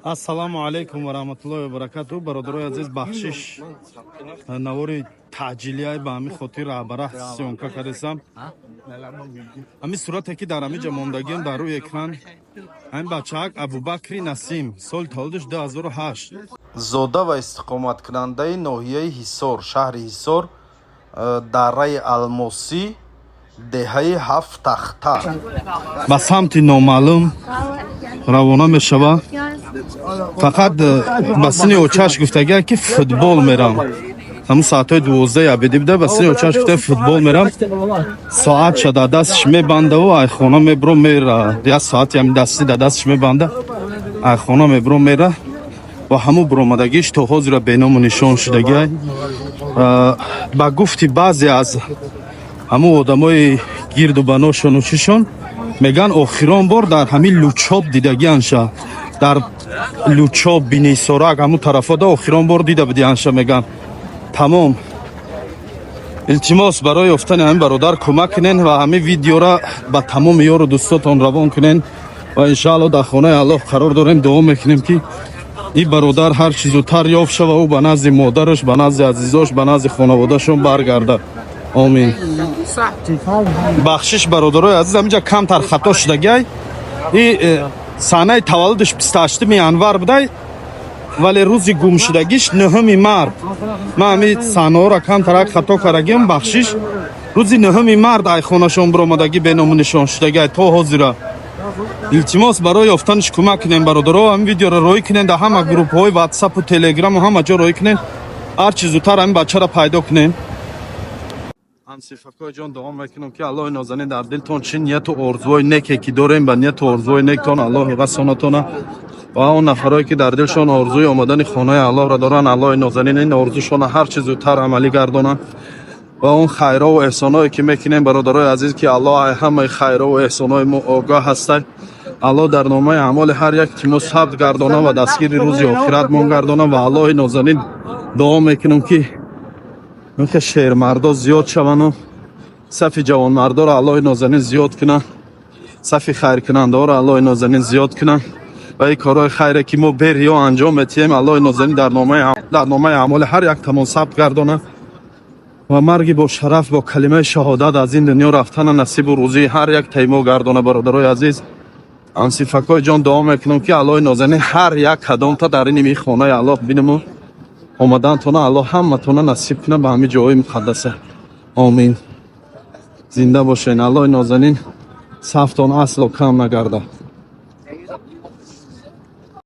Ассаламу алейкум ва раҳматуллоҳи ва баракатуҳ. Бародарои азиз, бахшиш навори таъҷилияи ба ҳамин хотир абараҳт сёнка кардесам. Ҳамин сурате ки дар ҳаминҷа мондагием дар рӯи экран, ҳамин бачаак Абубакри Насим, соли таваллудаш 2008, зода ва истиқоматкунандаи ноҳияи Ҳисор, шаҳри Ҳисор, дараи Алмосӣ, деҳаи Ҳафт Тахта ба самти номаълум равона мешавад. Фақат ба сини очаш гуфтагия ки футбол мерам. Ҳамун соатҳои 12 абеди буда, ба сини очаш гуфта футбол мерам. Соат шада дасташ мебандаву айхона мебро мера. Як соати ҳамин дасти да дасташ мебанда, айхона мебро мера. Ва ҳамун биромадагиш то ҳозира беному нишон шудагия. Ба гуфти баъзе аз ҳамун одамои гирду баношону чишон меган охирон бор дар ҳамин лучоб дидагианша. Дар лучоб Бинисорак ҳамун тарафода охирон бор дида будианша меган. Тамом. Илтимос барои ёфтани ҳамин бародар кӯмак кунен ва ҳамин видеора ба тамоми ёру дӯстотон равон кунен ва иншааллоҳ дар хонаи Аллоҳ қарор дорем, дуо мекунем ки ин бародар ҳар чӣ зудтар ёфт шава, ӯ ба назди модараш, ба назди азизош, ба назди хонаводашон баргардад. Амин. Бахшиш бародарои азиз, ҳаминҷа камтар хато шудагиай. И санаи таваллудаш 28 январ будай, вале рӯзи гумшудагиш 9 март. Ман ҳамин санаҳоро камтарак хато кардагиам. Бахшиш рӯзи 9 март айхонашон биромадагӣ беному нишон шудагиай то ҳозира. Илтимос барои ёфтанаш кӯмак кунен бародаро, ҳамин видеоро роӣ кунен, дар ҳама группҳои WhatsApp у Telegram ҳама ҷо роӣ кунен, ҳар чӣ зудтар ҳамин бачаро пайдо кунен. ҳамсифакои ҷон, дуо мекунам ки Аллоҳи нозанин дар дилтон чӣ нияту орзуҳои неке ки дорем, ба нияту орзуҳои нектон Аллоҳ расонатона. ва он нафарое ки дар дилшон орзуи омадани хонаи Аллоҳро доранд, Аллоҳи нозанин ин орзушона ҳар чӣ зудтар амалӣ гардонад. ва он хайрову эҳсоное ки мекунем бародарои азиз, ки Аллоҳ аз ҳамаи хайрову эҳсонои мо огоҳ ҳастад. Аллоҳ дар номаи аъмоли ҳар як ки мо сабт гардонад ва дастгири рӯзи охират мон гардонад. ва Аллоҳи нозанин дуо мекунам ки ин шермардо зиёд шавану сафи ҷавонмардоро Аллоҳи нозанин зиёд кунад, сафи хайркунандаҳоро Аллоҳи нозанин зиёд кунад. ва ин корҳои хайре ки мо бериё анҷом метиҳем, Аллоҳи нозанин дар номаи аъмоли ҳар яктамон сабт гардонад. ва марги бо шараф бо калимаи шаҳодат аз ин дунё рафтана насибу рӯзии ҳар як таимо гардона. бародарои азиз, ҳамсифакои ҷон, дуо мекунам ки Аллоҳи нозанин ҳар як кадомта дар ин хонаи Аллоҳ бинаму омадантона Аллоҳ ҳаматона насиб кунад ба ҳамин ҷоҳои муқаддаса. Амин. Зинда бошен. Аллоҳи нозанин сафтон асло кам нагардад.